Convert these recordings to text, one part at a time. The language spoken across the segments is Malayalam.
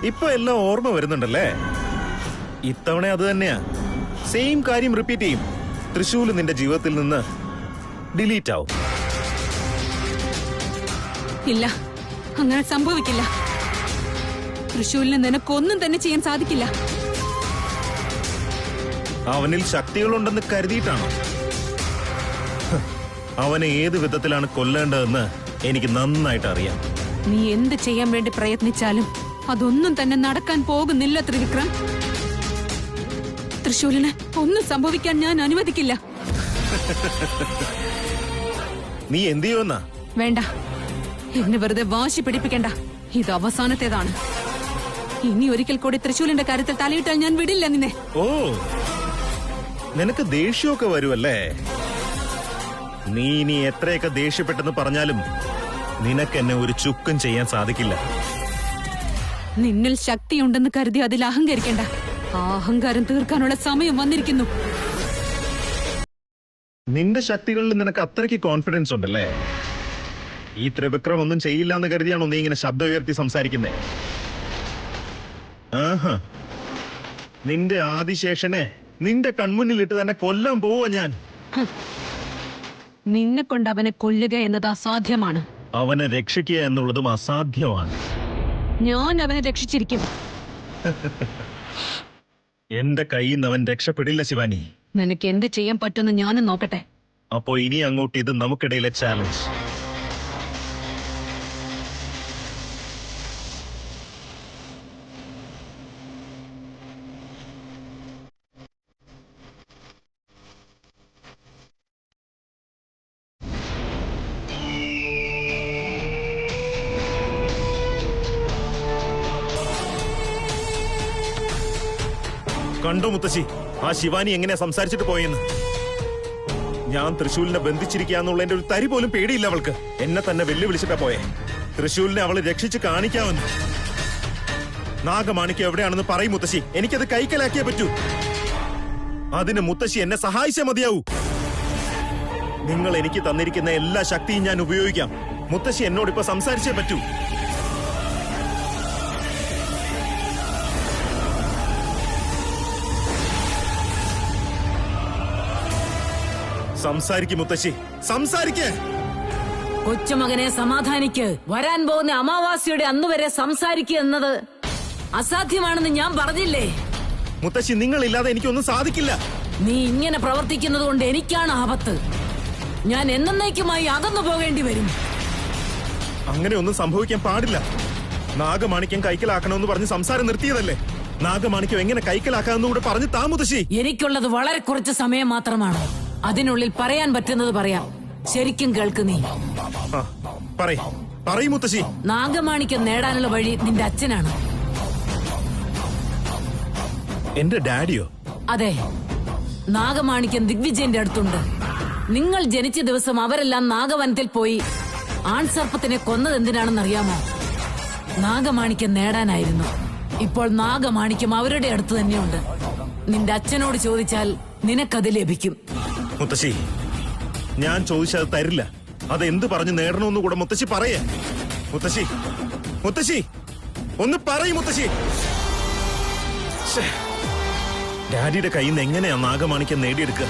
ഇപ്പൊ എല്ലാം ഓർമ്മ വരുന്നുണ്ടല്ലേ? ഇത്തവണ അത് തന്നെയാ, സെയിം കാര്യം റിപ്പീറ്റ് ചെയ്യും. തൃശൂല് നിന്റെ ജീവിതത്തിൽ നിന്ന് ഡിലീറ്റ് ആവും. ഇല്ല, അങ്ങനെ സംഭവിക്കില്ല. തൃശൂലിന് നിനക്കൊന്നും തന്നെ ചെയ്യാൻ സാധിക്കില്ല. അവനിൽ ശക്തികളുണ്ടെന്ന് കരുതിയിട്ടാണോ? അവനെ ഏത് വിധത്തിലാണ് കൊല്ലേണ്ടതെന്ന് എനിക്ക് നന്നായിട്ട് അറിയാം. നീ എന്ത് ചെയ്യാൻ വേണ്ടി പ്രയത്നിച്ചാലും അതൊന്നും തന്നെ നടക്കാൻ പോകുന്നില്ല ത്രിവിക്രം. തൃശൂലിന് ഒന്നും സംഭവിക്കാൻ ഞാൻ അനുവദിക്കില്ല. നീ എന്ത് ചെയ്യുമെന്നാ? വേണ്ട, എന്നെ വെറുതെ വാശി പിടിപ്പിക്കണ്ട. ഇത് അവസാനത്തേതാണ്. ഇനി ഒരിക്കൽ കൂടി തൃശൂലിന്റെ കാര്യത്തിൽ തലയിട്ടാൽ ഞാൻ വിടില്ല നിന്നെ. ഓ, നിനക്ക് ദേഷ്യമൊക്കെ വരുമല്ലേ? നീ ഇനി എത്രയൊക്കെ ദേഷ്യപ്പെട്ടെന്ന് പറഞ്ഞാലും നിനക്കെന്നെ ഒരു ചുക്കും ചെയ്യാൻ സാധിക്കില്ല. നിന്നിൽ ശക്തിയുണ്ടെന്ന് കരുതി അതിൽ അഹങ്കരിക്കണ്ട. ആ അഹങ്കാരം തീർക്കാനുള്ള സമയം വന്നിരിക്കുന്നു. നിന്റെ ശക്തികളിൽ നിനക്ക് അത്രയ്ക്ക് കോൺഫിഡൻസ് ഉണ്ടല്ലേ? ഈ ത്രിവിക്രം ഒന്നും ചെയ്യില്ല എന്ന് കരുതിയാണോ നീ ഇങ്ങനെ ശബ്ദം ഉയർത്തി സംസാരിക്കുന്നേ? ആഹാ, നിന്റെ ആദിശേഷനെ നിന്റെ കൺമുന്നിലിട്ട് തന്നെ കൊല്ലാൻ പോവാ ഞാൻ. നിന്നെ കൊണ്ട് അവനെ കൊല്ലുക എന്നത് അസാധ്യമാണ്. അവനെ രക്ഷിക്കുക എന്നുള്ളതും അസാധ്യമാണ്. ഞാൻ അവനെ രക്ഷിച്ചിരിക്കും. എന്റെ കയ്യിൽ നിന്ന് അവൻ രക്ഷപ്പെടില്ല ശിവാനി. നിനക്ക് എന്ത് ചെയ്യാൻ പറ്റുമെന്ന് ഞാനും നോക്കട്ടെ. അപ്പോ ഇനി അങ്ങോട്ട് ഇത് നമുക്കിടയിലെ ചാലഞ്ച്. കണ്ടോ മുത്തശ്ശി, ആ ശിവാനി എങ്ങനെയാ സംസാരിച്ചിട്ട് പോയെന്ന്? ഞാൻ തൃശൂലിനെ ബന്ധിച്ചിരിക്കാന്നുള്ളതിന്റെ ഒരു തരി പോലും പേടിയില്ല അവൾക്ക്. എന്നെ തന്നെ വെല്ലുവിളിച്ചിട്ടാ പോയെ. തൃശൂലിനെ അവള് രക്ഷിച്ച് കാണിക്കാമെന്ന്. നാഗമാണിക്ക് എവിടെയാണെന്ന് പറയും മുത്തശ്ശി. എനിക്കത് കൈക്കലാക്കിയേ പറ്റൂ. അതിന് മുത്തശ്ശി എന്നെ സഹായിച്ചേ മതിയാവൂ. നിങ്ങൾ എനിക്ക് തന്നിരിക്കുന്ന എല്ലാ ശക്തിയും ഞാൻ ഉപയോഗിക്കാം. മുത്തശ്ശി എന്നോടിപ്പോ സംസാരിച്ചേ പറ്റൂ. സംസാരിക്കും മുത്തശ്ശി, സംസാരിക്കേ. കൊച്ചുമകനെ സമാധാനിക്ക്. വരാൻ പോകുന്ന അമാവാസിയുടെ അന്നുവരെ സംസാരിക്കുക എന്നത് അസാധ്യമാണെന്ന് ഞാൻ പറഞ്ഞില്ലേ? മുത്തശ്ശി, നിങ്ങളില്ലാതെ എനിക്കൊന്നും സാധിക്കില്ല. നീ ഇങ്ങനെ പ്രവർത്തിക്കുന്നത് കൊണ്ട് എനിക്കാണ് ആപത്ത്. ഞാൻ എന്നേക്കുമായി അകന്നു പോകേണ്ടി വരും. അങ്ങനെ ഒന്നും സംഭവിക്കാൻ പാടില്ല. നാഗമാണിക്യം കൈക്കലാക്കണമെന്ന് പറഞ്ഞ് സംസാരം നിർത്തിയതല്ലേ? നാഗമാണിക്യം എങ്ങനെ കൈക്കലാക്കാമെന്ന് കൂടെ പറഞ്ഞു താ മുത്തശ്ശി. എനിക്കുള്ളത് വളരെ കുറച്ച് സമയം മാത്രമാണ്. അതിനുള്ളിൽ പറയാൻ പറ്റുന്നത് പറയാം. ശരിക്കും കേൾക്ക് നീ. പറയൂ മുത്തശ്ശി. നാഗമാണിക്യം നേടാനുള്ള വഴി നിന്റെ അച്ഛനാണ്. എന്റെ ഡാഡിയോ? അതെ, നാഗമാണിക്യം ദിഗ്വിജയന്റെ അടുത്തുണ്ട്. നിങ്ങൾ ജനിച്ച ദിവസം അവരെല്ലാം നാഗവനത്തിൽ പോയി ആൺസർപ്പത്തിനെ കൊന്നത് എന്തിനാണെന്നറിയാമോ? നാഗമാണിക്യം നേടാനായിരുന്നു. ഇപ്പോൾ നാഗമാണിക്യം അവരുടെ അടുത്ത് തന്നെയുണ്ട്. നിന്റെ അച്ഛനോട് ചോദിച്ചാൽ നിനക്കത് ലഭിക്കും. മുത്തശ്ശി, ഞാൻ ചോദിച്ചത് തരില്ല. അത് എന്ത് പറഞ്ഞു നേടണമെന്ന് കൂടെ മുത്തശ്ശി പറയേ. മുത്തശ്ശി, മുത്തശ്ശി ഒന്ന് പറയും മുത്തശ്ശി. ഡാഡിയുടെ കയ്യിൽ നിന്ന് എങ്ങനെയാ നാഗമാണിക്യം നേടിയെടുക്കുക?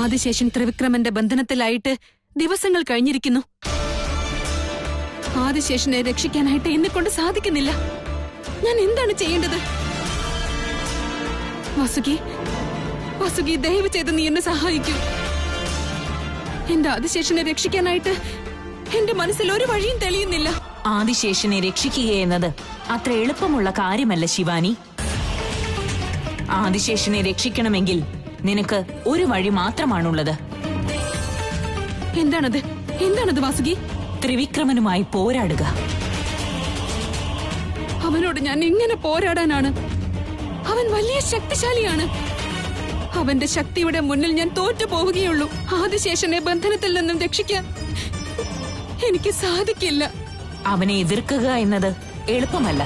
ആദിശേഷൻ ത്രിവിക്രമന്റെ ബന്ധനത്തിലായിട്ട് ദിവസങ്ങൾ കഴിഞ്ഞിരിക്കുന്നു. ആദിശേഷനെ രക്ഷിക്കാനായിട്ട് എന്നെ കൊണ്ട് സാധിക്കുന്നില്ല. ഞാൻ എന്താണ് ചെയ്യേണ്ടത്? വാസുകി, വാസുകി, ദയവ് ചെയ്ത് നീ എന്നെ സഹായിക്കൂ. എന്റെ ആദിശേഷനെ രക്ഷിക്കാനായിട്ട് എന്റെ മനസ്സിൽ ഒരു വഴിയും തെളിയുന്നില്ല. ആദിശേഷനെ രക്ഷിക്കുക എന്നത് അത്ര എളുപ്പമുള്ള കാര്യമല്ല ശിവാനി. ആദിശേഷനെ രക്ഷിക്കണമെങ്കിൽ നിനക്ക് ഒരു വഴി മാത്രമാണുള്ളത്. എന്താണത്? എന്താണത് വാസുകി? ത്രിവിക്രമനുമായി പോരാടുക. അവനോട് ഞാൻ എങ്ങനെ പോരാടാനാണ്? അവൻ വലിയ ശക്തിശാലിയാണ്. അവന്റെ ശക്തിയുടെ മുന്നിൽ ഞാൻ തോറ്റു പോവുകയുള്ളൂ. ആദിശേഷനെ ബന്ധനത്തിൽ നിന്നും രക്ഷിക്കാൻ എനിക്ക് സാധിക്കില്ല. അവനെ എതിർക്കുക എന്നത് എളുപ്പമല്ല,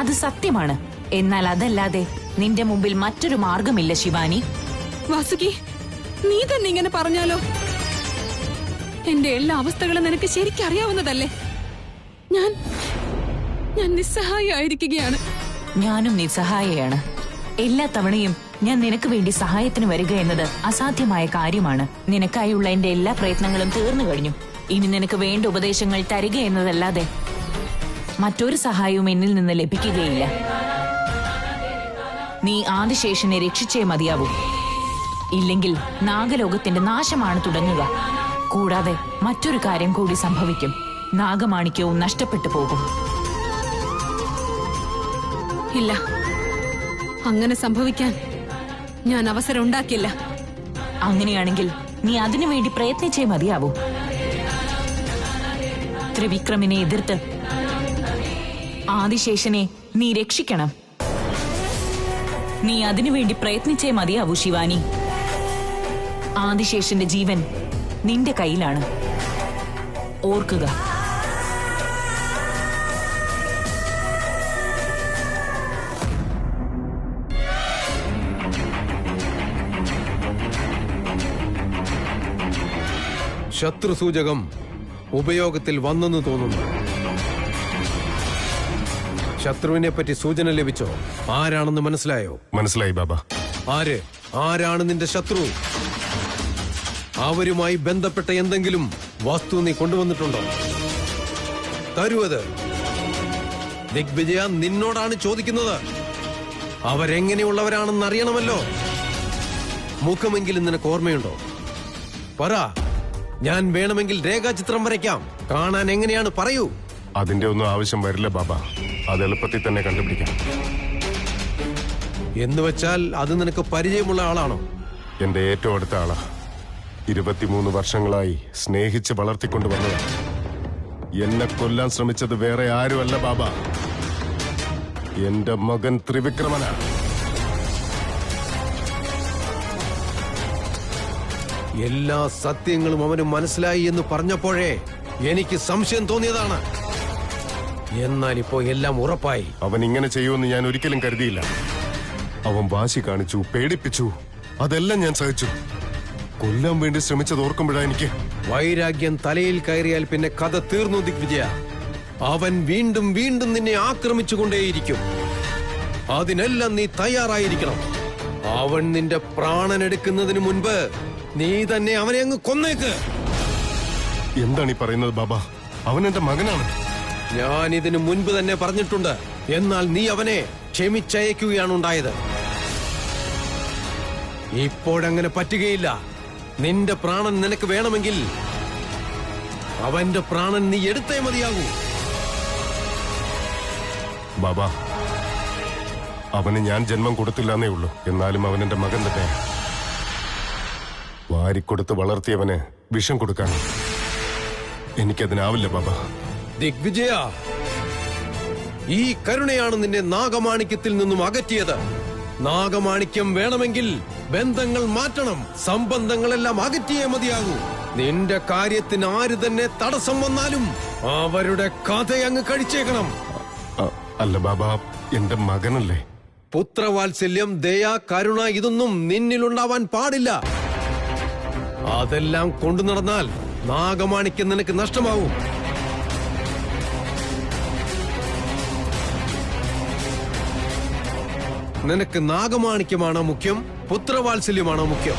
അത് സത്യമാണ്. എന്നാൽ അതല്ലാതെ നിന്റെ മുമ്പിൽ മറ്റൊരു മാർഗമില്ല ശിവാനി. വാസുകി, നീ തന്നെ ഇങ്ങനെ പറഞ്ഞാലോ? എന്റെ എല്ലാ അവസ്ഥകളും നിനക്ക് ശരിക്കറിയാവുന്നതല്ലേ? ഞാൻ നിസ്സഹായായിരിക്കുകയാണ്. ഞാനും നിസ്സഹായയാണ്. എല്ലാ തവണയും ഞാൻ നിനക്ക് വേണ്ടി സഹായത്തിന് വരിക എന്നത് അസാധ്യമായ കാര്യമാണ്. നിനക്കായുള്ള എന്റെ എല്ലാ പ്രയത്നങ്ങളും തീർന്നു കഴിഞ്ഞു. ഇനി നിനക്ക് വേണ്ട ഉപദേശങ്ങൾ തരിക എന്നതല്ലാതെ മറ്റൊരു സഹായവും എന്നിൽ നിന്ന് ലഭിക്കുകയില്ല. നീ ആദിശേഷനെ രക്ഷിച്ചേ മതിയാവൂ. ഇല്ലെങ്കിൽ നാഗലോകത്തിന്റെ നാശമാണ് തുടങ്ങുക. കൂടാതെ മറ്റൊരു കാര്യം കൂടി സംഭവിക്കും. നാഗമാണിക്യവും നഷ്ടപ്പെട്ടു പോകും. ഇല്ല, അങ്ങനെ സംഭവിക്കാൻ ഞാൻ അവസരം ഉണ്ടാക്കില്ല. അങ്ങനെയാണെങ്കിൽ നീ അതിനുവേണ്ടി പ്രയത്നിച്ചേ മതിയാവൂ. ത്രിവിക്രമിനെ എതിർത്ത് ആദിശേഷനെ നീ രക്ഷിക്കണം. നീ അതിനുവേണ്ടി പ്രയത്നിച്ചേ മതിയാവൂ ശിവാനി. ആദിശേഷന്റെ ജീവൻ നിന്റെ കയ്യിലാണ്, ഓർക്കുക. ശത്രുസൂചകം ഉപയോഗത്തിൽ വന്നെന്ന് തോന്നുന്നു. ശത്രുവിനെ പറ്റി സൂചന ലഭിച്ചോ? ആരാണെന്ന് മനസ്സിലായോ? മനസ്സിലായി ബാബ. ആരാണ് നിന്റെ ശത്രു? അവരുമായി ബന്ധപ്പെട്ട എന്തെങ്കിലും വസ്തു നീ കൊണ്ടുവന്നിട്ടുണ്ടോ? തരുവത്. ദിഗ്വിജയ, നിന്നോടാണ് ചോദിക്കുന്നത്. അവരെങ്ങനെയുള്ളവരാണെന്ന് അറിയണമല്ലോ. മുഖമെങ്കിലും നിനക്ക് ഓർമ്മയുണ്ടോ? പറ. ഞാൻ വേണമെങ്കിൽ രേഖാചിത്രം വരയ്ക്കാം. കാണാൻ എങ്ങനെയാണ് പറയൂ. അതിന്റെ ഒന്നും ആവശ്യം വരില്ല ബാബ. അത് എളുപ്പത്തിൽ തന്നെ കണ്ടുപിടിക്കാം. എന്ന് വെച്ചാൽ അത് നിനക്ക് പരിചയമുള്ള ആളാണോ? എന്റെ ഏറ്റവും അടുത്ത ആളാ. 23 വർഷങ്ങളായി സ്നേഹിച്ച് വളർത്തിക്കൊണ്ടുവന്നത്. എന്നെ കൊല്ലാൻ ശ്രമിച്ചത് വേറെ ആരുമല്ല ബാബ, എന്റെ മകൻ ത്രിവിക്രമനാ. എല്ലാ സത്യങ്ങളും അവന് മനസ്സിലായി എന്ന് പറഞ്ഞപ്പോഴേ എനിക്ക് സംശയം തോന്നിയതാണ്. എന്നാൽ ഇപ്പോ എല്ലാം ഉറപ്പായി. അവൻ ഇങ്ങനെ ചെയ്യുമെന്ന് ഞാൻ ഒരിക്കലും കരുതിയില്ല. അവൻ വാശി കാണിച്ചു, പേടിപ്പിച്ചു. അതെല്ലാം ഞാൻ സഹിച്ചു. കൊല്ലാൻ വേണ്ടി ശ്രമിച്ചത് ഓർക്കുമ്പോഴാ എനിക്ക്. വൈരാഗ്യം തലയിൽ കയറിയാൽ പിന്നെ കഥ തീർന്നു ദിഗ്വിജയ. അവൻ വീണ്ടും വീണ്ടും നിന്നെ ആക്രമിച്ചുകൊണ്ടേയിരിക്കും. അതിനെല്ലാം നീ തയ്യാറായിരിക്കണം. അവൻ നിന്റെ പ്രാണൻ എടുക്കുന്നതിന് മുൻപ് നീ തന്നെ അവനെ അങ്ങ് കൊന്നേക്ക്. എന്താണ് ഈ പറയുന്നത് ബാബ? അവൻ എന്റെ മകനാണ്. ഞാൻ ഇതിനു മുൻപ് തന്നെ പറഞ്ഞിട്ടുണ്ട്. എന്നാൽ നീ അവനെ ക്ഷമിച്ചയക്കുകയാണ് ഉണ്ടായത്. ഇപ്പോഴങ്ങനെ പറ്റുകയില്ല. നിന്റെ പ്രാണൻ നിനക്ക് വേണമെങ്കിൽ അവന്റെ പ്രാണൻ നീ എടുത്തേ മതിയാകൂ. ബാബ, അവന് ഞാൻ ജന്മം കൊടുത്തില്ലെന്നേ ഉള്ളൂ. എന്നാലും അവൻ എന്റെ മകൻ തന്നെ. വാരിക്കൊടുത്ത് വളർത്തിയവന് വിഷം കൊടുക്കാൻ എനിക്കതിനാവില്ല ബാബ. ദിഗ്വിജയ, ഈ കരുണയാണ് നിന്നെ നാഗമാണിക്യത്തിൽ നിന്നും അകറ്റിയത്. നാഗമാണിക്യം വേണമെങ്കിൽ ബന്ധങ്ങൾ മാറ്റണം. സംബന്ധങ്ങളെല്ലാം അകറ്റിയേ മതിയാകൂ. നിന്റെ കാര്യത്തിന് ആര് തന്നെ തടസ്സം വന്നാലും അവരുടെ കഥയങ്ങ് കഴിച്ചേക്കണം. അല്ല ബാബ, എന്റെ മകനല്ലേ. പുത്രവാത്സല്യം, ദയ, കരുണ ഇതൊന്നും നിന്നിലുണ്ടാവാൻ പാടില്ല. അതെല്ലാം കൊണ്ടു നടന്നാൽ നാഗമാണിക്യം നിനക്ക് നഷ്ടമാവും. നിനക്ക് നാഗമാണിക്യമാണോ മുഖ്യം, പുത്രവാത്സല്യമാണോ മുഖ്യം?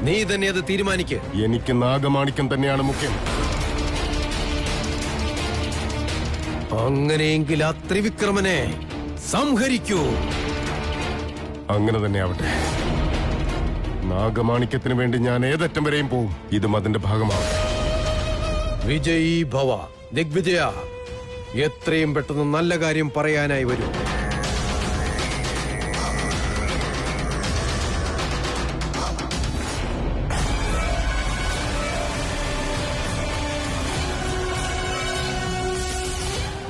നീ തന്നെ അത് തീരുമാനിക്ക്. എനിക്ക് നാഗമാണിക്യം തന്നെയാണ് മുഖ്യം. അങ്ങനെയെങ്കിൽ ആ ത്രിവിക്രമനെ സംഹരിക്കൂ. അങ്ങനെ തന്നെ ആവട്ടെ. നാഗമാണിക്യത്തിന് വേണ്ടി ഞാൻ ഏതറ്റം വരെയും പോവും. ഇതും അതിന്റെ ഭാഗമാവും. വിജയീ ഭവ ദിഗ്വിജയ. എത്രയും പെട്ടെന്ന് നല്ല കാര്യം പറയാനായി വരൂ.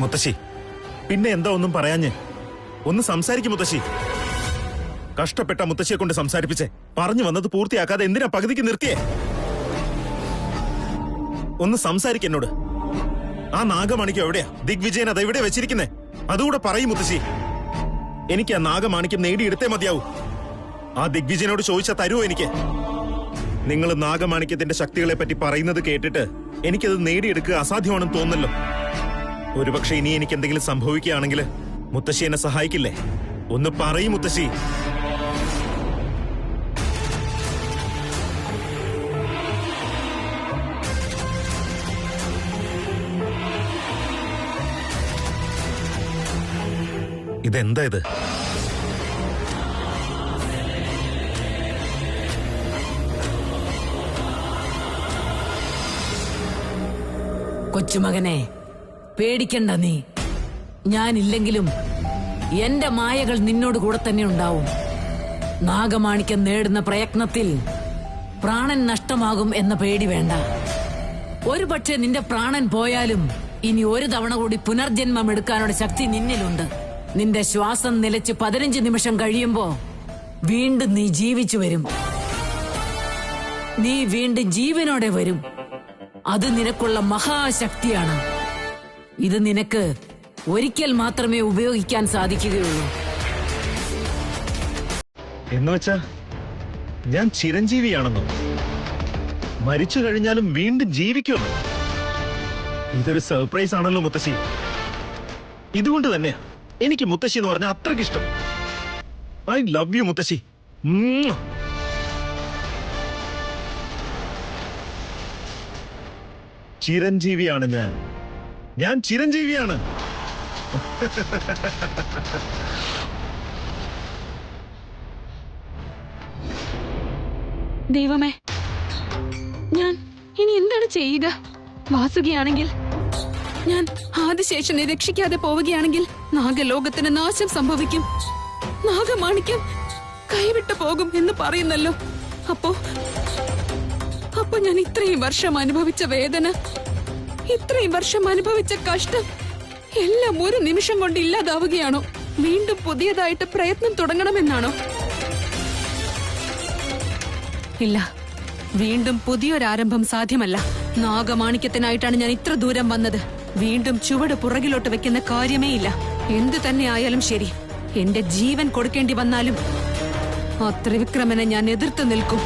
മുത്തശ്ശി, പിന്നെ എന്താ ഒന്നും പറയാഞ്ഞ്? ഒന്ന് സംസാരിക്കും മുത്തശ്ശി. കഷ്ടപ്പെട്ട മുത്തശ്ശിയെ കൊണ്ട് സംസാരിപ്പിച്ചേ. പറഞ്ഞു വന്നത് പൂർത്തിയാക്കാതെ എന്തിനാ പകുതിക്ക് നിർത്തിയേ? ഒന്ന് സംസാരിക്ക എന്നോട്. ആ നാഗമാണിക്യം എവിടെയാ? ദിഗ്വിജയൻ അത് എവിടെ വെച്ചിരിക്കുന്നേ? അതുകൂടെ പറയും മുത്തശ്ശി. എനിക്ക് ആ നാഗമാണിക്യം നേടിയെടുത്തേ മതിയാവൂ. ആ ദിഗ്വിജയനോട് ചോദിച്ചാ തരുമോ എനിക്ക്? നിങ്ങൾ നാഗമാണിക്യത്തിന്റെ ശക്തികളെ പറ്റി പറയുന്നത് കേട്ടിട്ട് എനിക്കത് നേടിയെടുക്കുക അസാധ്യമാണെന്ന് തോന്നുന്നല്ലോ. ഒരുപക്ഷെ ഇനി എനിക്ക് എന്തെങ്കിലും സംഭവിക്കുകയാണെങ്കിൽ മുത്തശ്ശി എന്നെ സഹായിക്കില്ലേ? ഒന്ന് പറയും മുത്തശ്ശി. ഇതെന്താ ഇത്? കൊച്ചുമകനെ, പേടിക്കണ്ട നീ. ഞാനില്ലെങ്കിലും എന്റെ മായകൾ നിന്നോട് കൂടെ തന്നെ ഉണ്ടാവും. നാഗമാണിക്യം നേടുന്ന പ്രയത്നത്തിൽ പ്രാണൻ നഷ്ടമാകും എന്ന പേടി വേണ്ട. ഒരുപക്ഷെ നിന്റെ പ്രാണൻ പോയാലും ഇനി ഒരു തവണ കൂടി പുനർജന്മം എടുക്കാനുള്ള ശക്തി നിന്നിലുണ്ട്. നിന്റെ ശ്വാസം നിലച്ച് 15 നിമിഷം കഴിയുമ്പോ വീണ്ടും നീ ജീവിച്ചു വരും. നീ വീണ്ടും ജീവനോടെ വരും. അത് നിനക്കുള്ള മഹാശക്തിയാണ്. ഇത് നിനക്ക് ഒരിക്കൽ മാത്രമേ ഉപയോഗിക്കാൻ സാധിക്കുകയുള്ളൂ. എന്നുവെച്ചാ ഞാൻ ചിരഞ്ജീവിയാണെന്നോ? മരിച്ചു കഴിഞ്ഞാലും വീണ്ടും ജീവിക്കുമോ? ഇതൊരു സർപ്രൈസ് ആണല്ലോ മുത്തശ്ശി. ഇതുകൊണ്ട് തന്നെ എനിക്ക് മുത്തശ്ശി എന്ന് പറഞ്ഞാൽ അത്രയ്ക്ക് ഇഷ്ടം. ഐ ലവ് യു മുത്തശ്ശി. ചിരഞ്ജീവിയാണ് ഞാൻ ചിരഞ്ജീവിയാണ്. ദൈവമേ, ഞാൻ ഇനി എന്താണ് ചെയ്യുക? വാസുകിയാണെങ്കിൽ, ഞാൻ ആദിശേഷനെ രക്ഷിക്കാതെ പോവുകയാണെങ്കിൽ നാഗലോകത്തിന് നാശം സംഭവിക്കും. നാഗമാണിക്യം കൈവിട്ടു പോകും എന്ന് പറയുന്നല്ലോ. അപ്പോ ഞാൻ ഇത്രയും വർഷം അനുഭവിച്ച വേദന, ഇത്രയും വർഷം അനുഭവിച്ച കഷ്ടം എല്ലാം ഒരു നിമിഷം കൊണ്ട് ഇല്ലാതാവുകയാണോ? വീണ്ടും പുതിയതായിട്ട് പ്രയത്നം തുടങ്ങണമെന്നാണോ? ഇല്ല, വീണ്ടും പുതിയൊരാരംഭം സാധ്യമല്ല. നാഗമാണിക്യത്തിനായിട്ടാണ് ഞാൻ ഇത്ര ദൂരം വന്നത്. വീണ്ടും ചുവട് പുറകിലോട്ട് വെക്കുന്ന കാര്യമേ ഇല്ല. എന്തു തന്നെ ആയാലും ശരി, എന്റെ ജീവൻ കൊടുക്കേണ്ടി വന്നാലും ആ ത്രിവിക്രമനെ ഞാൻ എതിർത്ത് നിൽക്കും.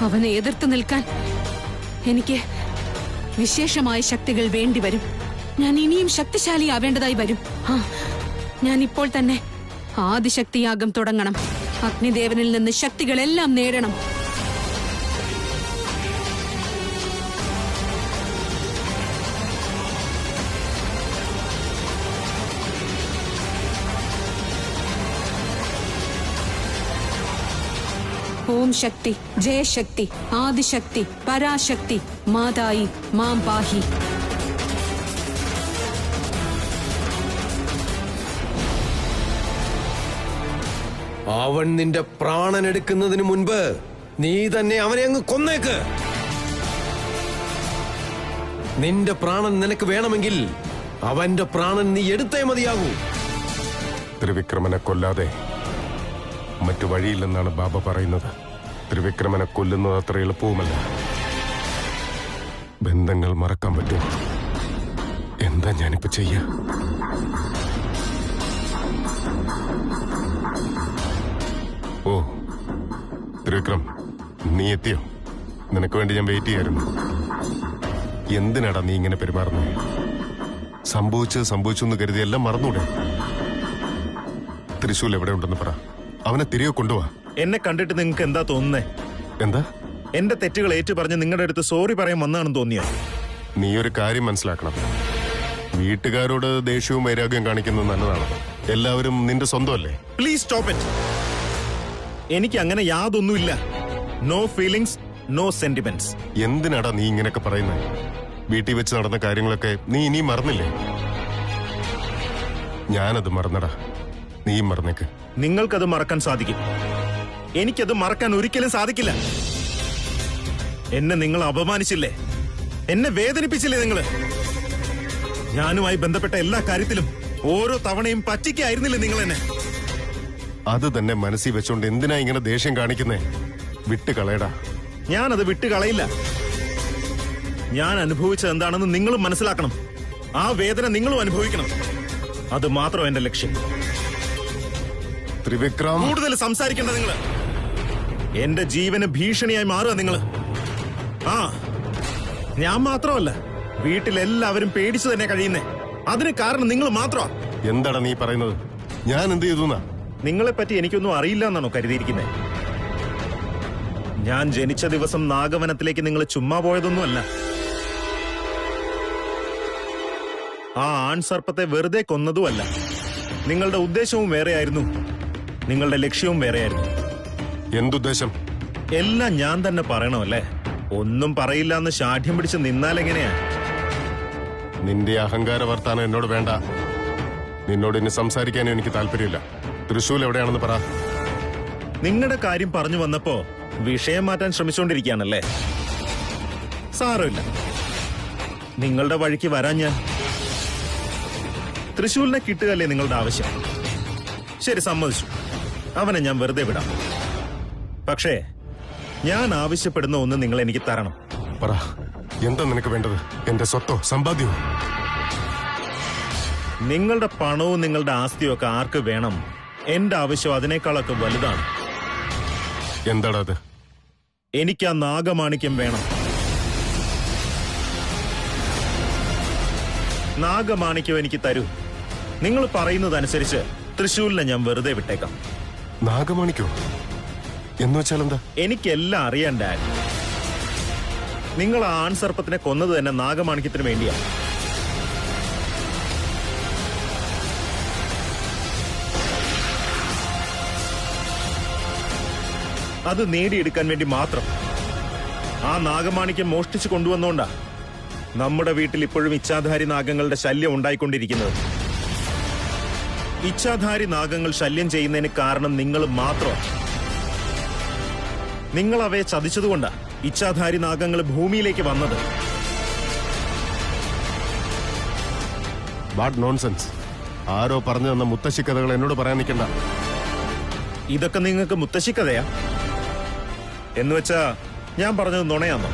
അവനെ എതിർത്ത് നിൽക്കാൻ എനിക്ക് വിശേഷമായ ശക്തികൾ വേണ്ടിവരും. ഞാൻ ഇനിയും ശക്തിശാലിയാവേണ്ടതായി വരും. ഞാൻ ഇപ്പോൾ തന്നെ ആദിശക്തിയാഗം തുടങ്ങണം. അഗ്നിദേവനിൽ നിന്ന് ശക്തികളെല്ലാം നേടണം. ഓം ശക്തി, ജയശക്തി, ആദിശക്തി, പരാശക്തി, മാതായി മാം പാഹി. അവൻ നിന്റെ പ്രാണൻ എടുക്കുന്നതിന് മുൻപ് നീ തന്നെ അവനെ അങ്ങ് കൊന്നേക്ക്. നിന്റെ പ്രാണൻ നിനക്ക് വേണമെങ്കിൽ അവന്റെ പ്രാണൻ നീ എടുത്തേ മതിയാകൂ. ത്രിവിക്രമനെ കൊല്ലാതെ മറ്റു വഴിയില്ലെന്നാണ് ബാബ പറയുന്നത്. ത്രിവിക്രമനെ കൊല്ലുന്നത് അത്ര എളുപ്പവുമല്ല. ബന്ധങ്ങൾ മറക്കാൻ പറ്റുമോ? എന്താ ഞാനിപ്പോ ചെയ്യാ? ഓ ത്രിവിക്രം, നീ എത്തിയോ? നിനക്ക് വേണ്ടി ഞാൻ വെയിറ്റ് ചെയ്യായിരുന്നു. എന്തിനാടാ നീ ഇങ്ങനെ പെരുമാറുന്നത്? സംഭവിച്ചു എന്ന് കരുതി എല്ലാം മറന്നൂടെ? തൃശൂൽ എവിടെ ഉണ്ടെന്ന് പറ, അവനെ തിരികെ കൊണ്ടുപോവാ. എന്നെ കണ്ടിട്ട് നിങ്ങൾക്ക് എന്താ തോന്നുന്നേ? എന്താ? എന്റെ തെറ്റുകൾ ഏറ്റു പറഞ്ഞ് നിങ്ങളുടെ അടുത്ത് സോറി പറയാൻ വന്നാണെന്ന് തോന്നിയോ? നീ ഒരു കാര്യം മനസ്സിലാക്കണം. വീട്ടുകാരോട് ദേഷ്യവും വൈരാഗ്യം കാണിക്കുന്നത് നല്ലതാണ്. എല്ലാവരും നിന്റെ സ്വന്തമല്ലേ? Please stop it. എനിക്ക് അങ്ങനെ യാതൊന്നുമില്ല. No feelings, no sentiments. എന്തിനാടാ നീ ഇങ്ങനെയൊക്കെ പറയുന്നത്? വീട്ടിൽ വെച്ച് നടന്ന കാര്യങ്ങളൊക്കെ നീ ഇനിയും മറന്നില്ലേ? ഞാനത് മറന്നടാ, നീയും മറന്നേക്ക്. നിങ്ങൾക്കത് മറക്കാൻ സാധിക്കും, എനിക്കത് മറക്കാൻ ഒരിക്കലും സാധിക്കില്ല. എന്നെ നിങ്ങൾ അപമാനിച്ചില്ലേ? എന്നെ വേദനിപ്പിച്ചില്ലേ? നിങ്ങള് ഞാനുമായി ബന്ധപ്പെട്ട എല്ലാ കാര്യത്തിലും ഓരോ തവണയും പറ്റിക്കായിരുന്നില്ലേ നിങ്ങൾ എന്നെ? അത് തന്നെ മനസ്സിൽ വെച്ചോണ്ട് എന്തിനാ ഇങ്ങനെ ദേഷ്യം കാണിക്കുന്നേ? വിട്ട് കളയടാ. ഞാനത് വിട്ടുകളയില്ല. ഞാൻ അനുഭവിച്ചത് എന്താണെന്ന് നിങ്ങളും മനസ്സിലാക്കണം. ആ വേദന നിങ്ങളും അനുഭവിക്കണം. അത് മാത്രം എന്റെ ലക്ഷ്യം. ത്രിവിക്രം, കൂടുതൽ സംസാരിക്കേണ്ട നിങ്ങള്. എന്റെ ജീവന് ഭീഷണിയായി മാറുക നിങ്ങള്. ആ, ഞാൻ മാത്രമല്ല, വീട്ടിലെല്ലാവരും പേടിച്ചു തന്നെ കഴിയുന്നേ. അതിന് കാരണം നിങ്ങൾ മാത്രമാ. എന്താടാ നീ പറയുന്നത്? ഞാൻ എന്ത് ചെയ്തു? നിങ്ങളെ പറ്റി എനിക്കൊന്നും അറിയില്ല എന്നാണോ കരുതിയിരിക്കുന്നത്? ഞാൻ ജനിച്ച ദിവസം നാഗവനത്തിലേക്ക് നിങ്ങൾ ചുമ്മാ പോയതൊന്നുമല്ല. ആ ആൺസർപ്പത്തെ വെറുതെ കൊന്നതുമല്ല. നിങ്ങളുടെ ഉദ്ദേശവും വേറെയായിരുന്നു, നിങ്ങളുടെ ലക്ഷ്യവും വേറെയായിരുന്നു. എന്തുദ്ദേശം? എല്ലാം ഞാൻ തന്നെ പറയണമല്ലേ? ഒന്നും പറയില്ല എന്ന് ശാഠ്യം പിടിച്ച് നിന്നാലെങ്ങനെയാ? നിന്റെ അഹങ്കാര വർത്താനം എന്നോട് വേണ്ട. നിന്നോട് ഇനി സംസാരിക്കാനും എനിക്ക് താല്പര്യമില്ല. തൃശൂൽ എവിടെയാണെന്ന് പറ. നിങ്ങളുടെ കാര്യം പറഞ്ഞു വന്നപ്പോ വിഷയം മാറ്റാൻ ശ്രമിച്ചുകൊണ്ടിരിക്കുകയാണല്ലേ? സാരമില്ല, നിങ്ങളുടെ വഴിക്ക് വരാൻ ഞാൻ. തൃശൂലിനെ കിട്ടുകയല്ലേ നിങ്ങളുടെ ആവശ്യം? ശരി, സമ്മതിച്ചു. അവനെ ഞാൻ വെറുതെ വിടാം. പക്ഷേ ഞാൻ ആവശ്യപ്പെടുന്ന ഒന്ന് നിങ്ങൾ എനിക്ക് തരണം. പറ, എന്താ നിനക്ക് വേണ്ടത്? എന്റെ സ്വത്തോ സമ്പാദ്യമോ? നിങ്ങളുടെ പണവും നിങ്ങളുടെ ആസ്തിയും ഒക്കെ ആർക്ക് വേണം? എന്റെ ആവശ്യം അതിനേക്കാളൊക്കെ വലുതാണ്. എന്താടാ അത്? എനിക്ക് ആ നാഗമാണിക്യം വേണം. നാഗമാണിക്യം എനിക്ക് തരൂ. നിങ്ങൾ പറയുന്നതനുസരിച്ച് തൃശൂലിനെ ഞാൻ വെറുതെ വിട്ടേക്കാം. നാഗമാണിക്കോ എന്ന് വെച്ചാൽ എന്താ? എനിക്കെല്ലാം അറിയാൻ ഡാഡ്. നിങ്ങൾ ആ ആൺസർപ്പത്തിനെ കൊന്നത് തന്നെ നാഗമാണിക്യത്തിന് വേണ്ടിയാ. അത് നേടിയെടുക്കാൻ വേണ്ടി മാത്രം. ആ നാഗമാണിക്യം മോഷ്ടിച്ചു കൊണ്ടുവന്നോണ്ടാ നമ്മുടെ വീട്ടിൽ ഇപ്പോഴും ഇച്ഛാധാരി നാഗങ്ങളുടെ ശല്യം ഉണ്ടായിക്കൊണ്ടിരിക്കുന്നത്. ഇച്ഛാധാരി നാഗങ്ങൾ ശല്യം ചെയ്യുന്നതിന് കാരണം നിങ്ങൾ മാത്രമാണ്. നിങ്ങൾ അവയെ ചതിച്ചതുകൊണ്ടാ ഇച്ഛാധാരി നാഗങ്ങൾ ഭൂമിയിലേക്ക് വന്നത്. What nonsense! ആരോ പറഞ്ഞു തന്ന മുത്തശ്ശി കഥകൾ എന്നോട് പറയാൻ നിൽക്കണ്ട. ഇതൊക്കെ നിങ്ങൾക്ക് മുത്തശ്ശിക്കഥയാ? എന്നുവെച്ചാ ഞാൻ പറഞ്ഞത് നുണയാണോ?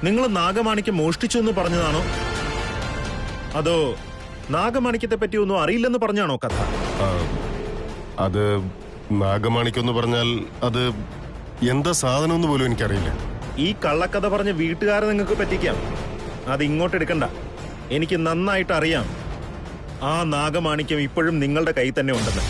നിങ്ങൾ നാഗമാണിക്യം മോഷ്ടിച്ചു എന്ന് പറഞ്ഞതാണോ? അതോ നാഗമാണിക്യത്തെ പറ്റി ഒന്നും അറിയില്ലെന്ന് പറഞ്ഞാണോ കഥ? അത് നാഗമാണിക്കെന്ന് പറഞ്ഞാൽ അത് എന്താ സാധനം എന്ന് പോലും എനിക്കറിയില്ല. ഈ കള്ളക്കഥ പറഞ്ഞ് വീട്ടുകാരെ നിങ്ങൾക്ക് പറ്റിക്കാം. അത് ഇങ്ങോട്ട് എടുക്കണ്ട. എനിക്ക് നന്നായിട്ട് അറിയാം ആ നാഗമാണിക്യം ഇപ്പോഴും നിങ്ങളുടെ കയ്യിൽ തന്നെ ഉണ്ടെന്ന്.